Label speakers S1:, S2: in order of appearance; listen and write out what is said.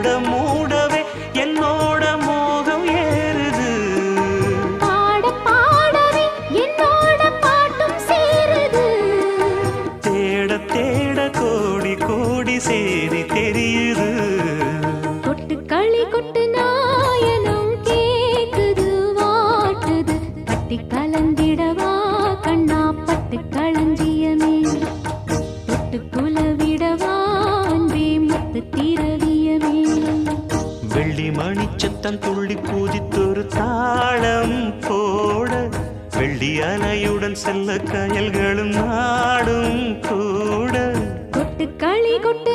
S1: மூடவே என்னோட மோகம் ஏறுது.
S2: பாட பாடவே என்னோட பாட்டும் சேருது.
S1: தேட தேட கோடி கோடி சேரி தெரியுது.
S2: கொட்டு களி கொட்டு நாயனம் கேக்குது வாட்டுது. கட்டி கலந்திடவா கண்ணா பட்டு களஞ்சியமே. தொட்டு குலவிடவா அன்பே முத்து திரவியமே.
S1: வெள்ளி மணிச்சத்தம் துள்ளி குதித்தொரு தாளம் போட வெள்ளி அலையுடன் செல்ல கயல்களும் நாடும் கூட.
S2: கொட்டு களி கொட்டு